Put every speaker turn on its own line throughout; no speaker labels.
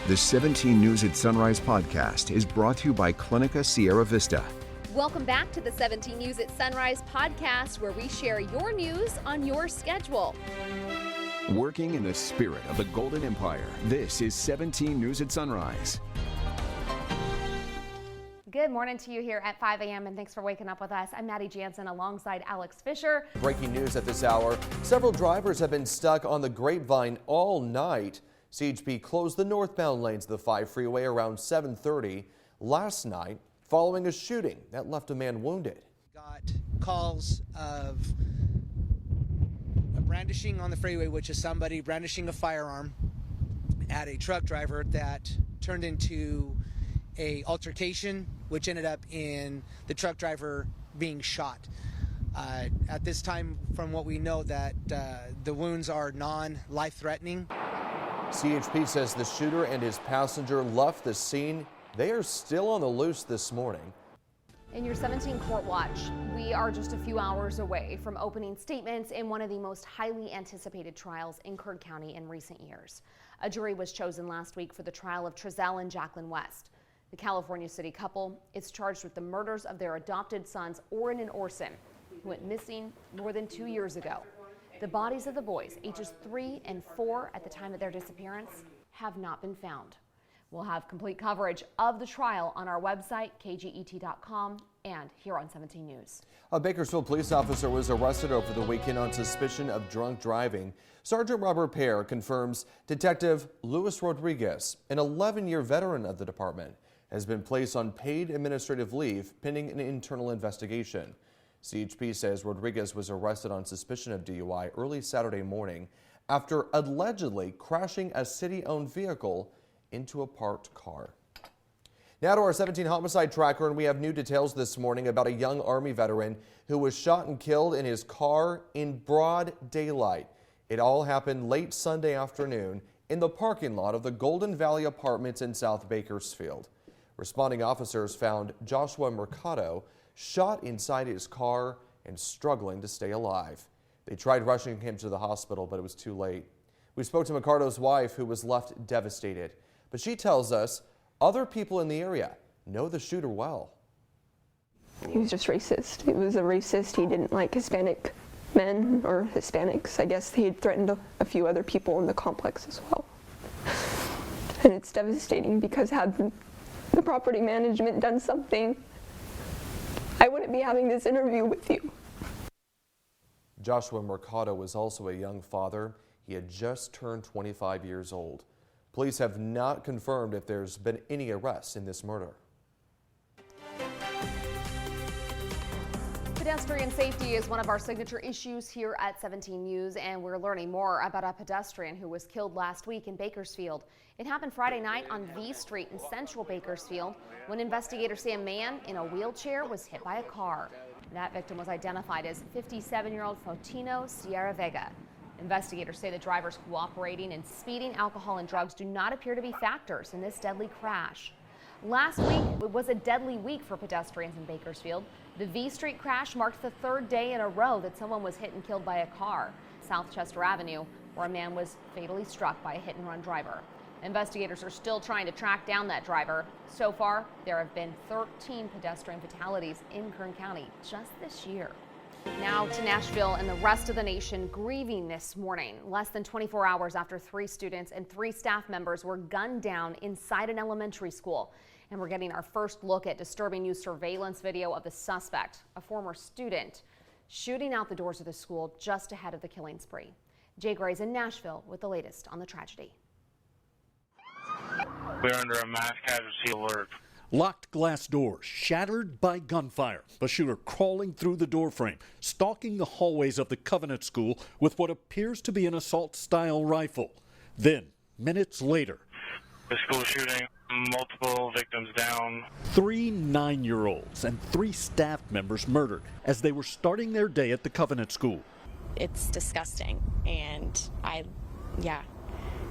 The 17 News at Sunrise podcast is brought to you by Clinica Sierra Vista.
Welcome back to the 17 News at Sunrise podcast, where we share your news on your schedule.
Working in the spirit of the Golden Empire, this is 17 News at Sunrise.
Good morning to you here at 5 a.m. and thanks for waking up with us. I'm Maddie Jansen alongside Alex Fisher.
Breaking news at this hour. Several drivers have been stuck on the Grapevine all night. CHP closed the northbound lanes of the 5 freeway around 7:30 last night following a shooting that left a man wounded.
Got calls of a brandishing on the freeway, which is somebody brandishing a firearm at a truck driver that turned into a altercation, which ended up in the truck driver being shot. At this time, from what we know, that the wounds are non-life threatening.
CHP says the shooter and his passenger left the scene. They are still on the loose this morning.
In your 17 Court Watch, we are just a few hours away from opening statements in one of the most highly anticipated trials in Kern County in recent years. A jury was chosen last week for the trial of Trezell and Jacqueline West. The California City couple is charged with the murders of their adopted sons, Orrin and Orson, who went missing more than 2 years ago. The bodies of the boys, ages 3 and 4 at the time of their disappearance, have not been found. We'll have complete coverage of the trial on our website, kget.com, and here on 17 News.
A Bakersfield police officer was arrested over the weekend on suspicion of drunk driving. Sergeant Robert Pear confirms Detective Luis Rodriguez, an 11-year veteran of the department, has been placed on paid administrative leave pending an internal investigation. CHP says Rodriguez was arrested on suspicion of DUI early Saturday morning after allegedly crashing a city-owned vehicle into a parked car. Now to our 17 homicide tracker, and we have new details this morning about a young Army veteran who was shot and killed in his car in broad daylight. It all happened late Sunday afternoon in the parking lot of the Golden Valley Apartments in South Bakersfield. Responding officers found Joshua Mercado shot inside his car and struggling to stay alive. They tried rushing him to the hospital, but it was too late. We spoke to Mercado's wife, who was left devastated. But she tells us other people in the area know the shooter well.
He was just racist. He was a racist. He didn't like Hispanic men or Hispanics. I guess he had threatened a few other people in the complex as well. And it's devastating because had the property management done something, I wouldn't be having this interview with you.
Joshua Mercado was also a young father. He had just turned 25 years old. Police have not confirmed if there's been any arrests in this murder.
Pedestrian safety is one of our signature issues here at 17 News, and we're learning more about a pedestrian who was killed last week in Bakersfield. It happened Friday night on V Street in central Bakersfield when investigators say a man in a wheelchair was hit by a car. That victim was identified as 57-year-old Fotino Sierra Vega. Investigators say the drivers cooperating and speeding, alcohol, and drugs do not appear to be factors in this deadly crash. Last week was a deadly week for pedestrians in Bakersfield. The V Street crash marked the third day in a row that someone was hit and killed by a car. South Chester Avenue, where a man was fatally struck by a hit-and-run driver. Investigators are still trying to track down that driver. So far, there have been 13 pedestrian fatalities in Kern County just this year. Now to Nashville and the rest of the nation grieving this morning. Less than 24 hours after 3 students and 3 staff members were gunned down inside an elementary school. And we're getting our first look at disturbing new surveillance video of the suspect, a former student, shooting out the doors of the school just ahead of the killing spree. Jay Gray's in Nashville with the latest on the tragedy.
We're under a mass casualty alert.
Locked glass doors shattered by gunfire. A shooter crawling through the doorframe, stalking the hallways of the Covenant School with what appears to be an assault-style rifle. Then, minutes later,
The school shooting, multiple victims down.
3 9-year-olds and 3 staff members murdered as they were starting their day at the Covenant School.
It's disgusting, and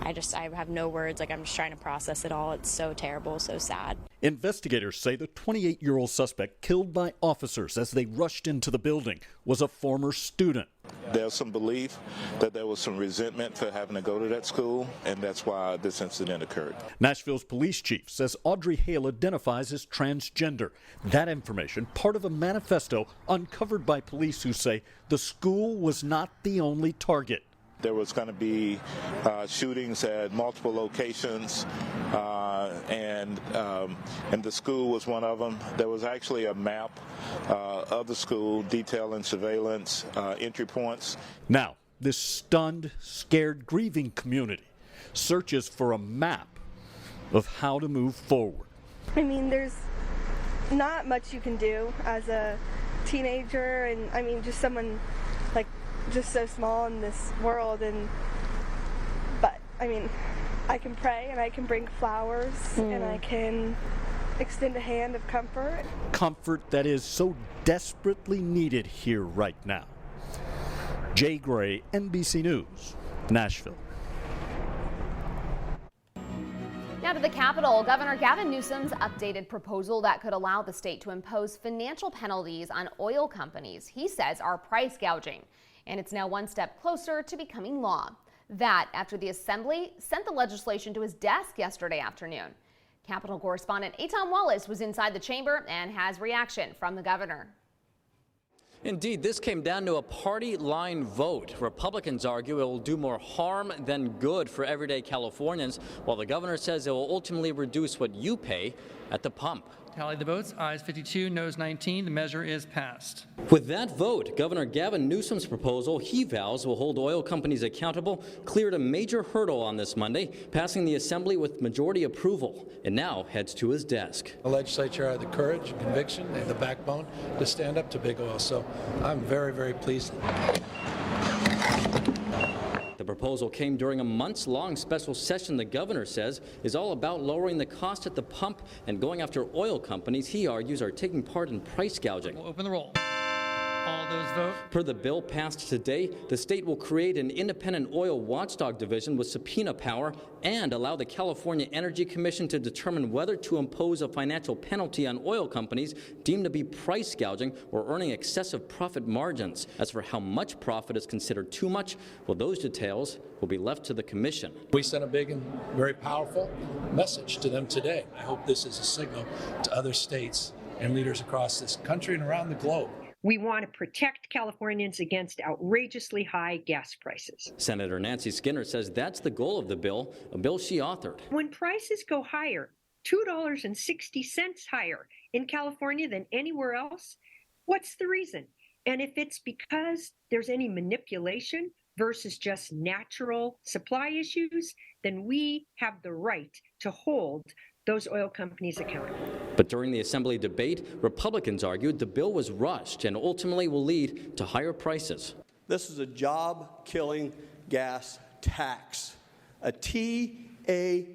I have no words. Like, I'm just trying to process it all. It's so terrible, so sad.
Investigators say the 28-year-old suspect killed by officers as they rushed into the building was a former student.
There's some belief that there was some resentment for having to go to that school, and that's why this incident occurred.
Nashville's police chief says Audrey Hale identifies as transgender. That information, part of a manifesto uncovered by police who say the school was not the only target.
There was going to be shootings at multiple locations, and the school was one of them. There was actually a map of the school detailing surveillance, entry points.
Now, this stunned, scared, grieving community searches for a map of how to move forward.
I mean, there's not much you can do as a teenager, and I mean, just someone like just so small in this world. But I mean, I can pray and I can bring flowers and I can extend a hand of comfort.
Comfort that is so desperately needed here right now. Jay Gray, NBC News, Nashville.
Now to the Capitol. Governor Gavin Newsom's updated proposal that could allow the state to impose financial penalties on oil companies he says are price gouging. And it's now one step closer to becoming law. That after the Assembly sent the legislation to his desk yesterday afternoon. Capitol correspondent Eitan Wallace was inside the chamber and has reaction from the governor.
Indeed, this came down to a party line vote. Republicans argue it will do more harm than good for everyday Californians, while the governor says it will ultimately reduce what you pay at the pump.
Tally the votes. Ayes 52, noes 19. The measure is passed.
With that vote, Governor Gavin Newsom's proposal, he vows, will hold oil companies accountable, cleared a major hurdle on this Monday, passing the Assembly with majority approval. It now heads to his desk.
The legislature had the courage and conviction and the backbone to stand up to big oil, so I'm very, very pleased.
The proposal came during a months-long special session the governor says is all about lowering the cost at the pump and going after oil companies he argues are taking part in price gouging.
We'll open the roll. All those vote.
Per the bill passed today, the state will create an independent oil watchdog division with subpoena power and allow the California Energy Commission to determine whether to impose a financial penalty on oil companies deemed to be price gouging or earning excessive profit margins. As for how much profit is considered too much, well, those details will be left to the commission.
We sent a big and very powerful message to them today. I hope this is a signal to other states and leaders across this country and around the globe.
We want to protect Californians against outrageously high gas prices.
Senator Nancy Skinner says that's the goal of the bill, a bill she authored.
When prices go higher, $2.60 higher in California than anywhere else, what's the reason? And if it's because there's any manipulation versus just natural supply issues, then we have the right to hold those oil companies accountable.
But during the Assembly debate, Republicans argued the bill was rushed and ultimately will lead to higher prices.
This is a job-killing gas tax, a TAX.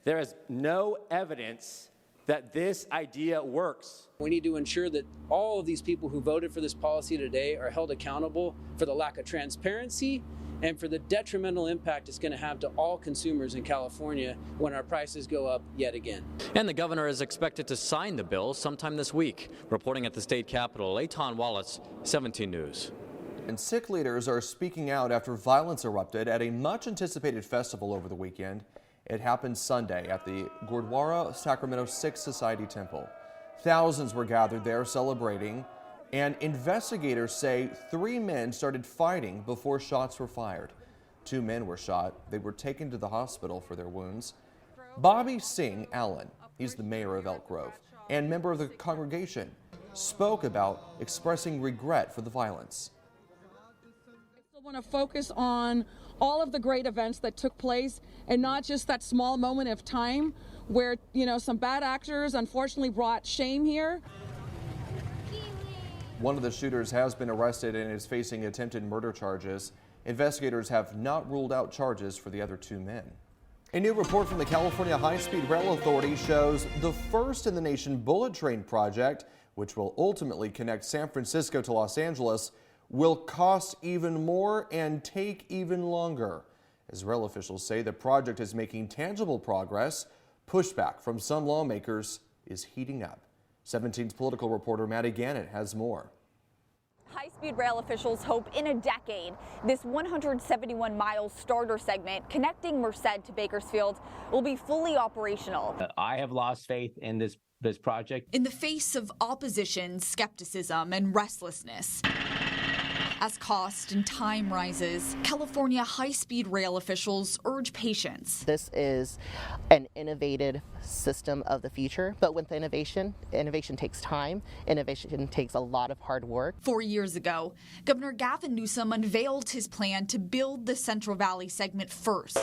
There is no evidence that this idea works.
We need to ensure that all of these people who voted for this policy today are held accountable for the lack of transparency and for the detrimental impact it's going to have to all consumers in California when our prices go up yet again.
And the governor is expected to sign the bill sometime this week. Reporting at the state capitol, Eitan Wallace, 17 News.
And Sikh leaders are speaking out after violence erupted at a much-anticipated festival over the weekend. It happened Sunday at the Gurdwara Sacramento Sikh Society Temple. Thousands were gathered there celebrating, and investigators say 3 men started fighting before shots were fired. 2 men were shot. They were taken to the hospital for their wounds. Bobby Singh Allen, he's the mayor of Elk Grove and member of the congregation, spoke about expressing regret for the violence.
I want to focus on all of the great events that took place and not just that small moment of time where, some bad actors unfortunately brought shame here.
One of the shooters has been arrested and is facing attempted murder charges. Investigators have not ruled out charges for the other 2 men. A new report from the California High-Speed Rail Authority shows the first in the nation bullet train project, which will ultimately connect San Francisco to Los Angeles, will cost even more and take even longer. As rail officials say the project is making tangible progress, pushback from some lawmakers is heating up. 17's political reporter Maddie Gannett has more.
High-speed rail officials hope in a decade this 171-mile starter segment connecting Merced to Bakersfield will be fully operational.
I have lost faith in this project.
In the face of opposition, skepticism, and restlessness. As cost and time rises, California high-speed rail officials urge patience.
This is an innovative system of the future, but with innovation takes time. Innovation takes a lot of hard work.
4 years ago, Governor Gavin Newsom unveiled his plan to build the Central Valley segment first.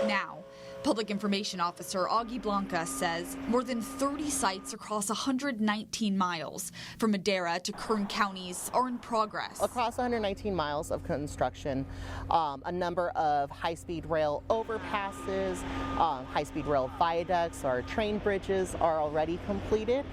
Now, Public Information Officer Augie Blanca says more than 30 sites across 119 miles from Madera to Kern counties are in progress.
Across 119 miles of construction, a number of high-speed rail overpasses, high-speed rail viaducts or train bridges are already completed,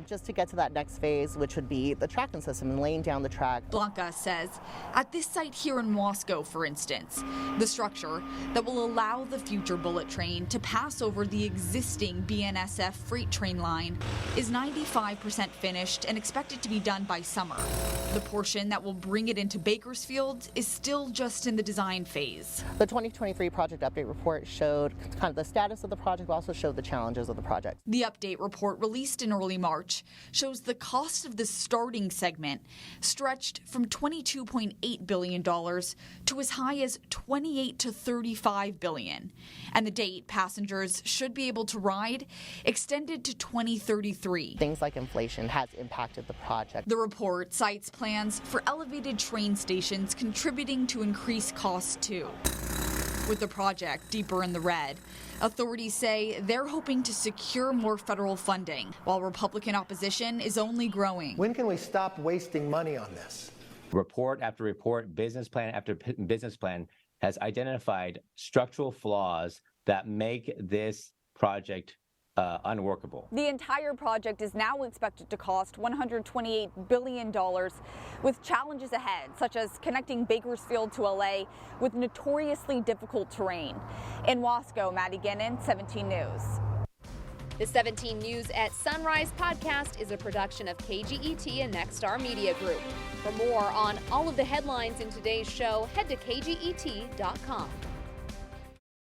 just to get to that next phase, which would be the tracking system and laying down the track.
Blanca says at this site here in Wasco, for instance, the structure that will allow the future bullet train to pass over the existing BNSF freight train line is 95% finished and expected to be done by summer. The portion that will bring it into Bakersfield is still just in the design phase.
The 2023 project update report showed kind of the status of the project, but also showed the challenges of the project.
The update report released in early March shows the cost of the starting segment stretched from $22.8 billion to as high as $28 to $35 billion. And the date passengers should be able to ride extended to 2033.
Things like inflation has impacted the project.
The report cites plans for elevated train stations contributing to increased costs too. With the project deeper in the red, authorities say they're hoping to secure more federal funding, while Republican opposition is only growing.
When can we stop wasting money on this?
Report after report, business plan after business plan has identified structural flaws that make this project unworkable.
The entire project is now expected to cost $128 billion, with challenges ahead, such as connecting Bakersfield to LA with notoriously difficult terrain. In Wasco, Maddie Gannon, 17 News.
The 17 News at Sunrise podcast is a production of KGET and Nexstar Media Group. For more on all of the headlines in today's show, head to kget.com.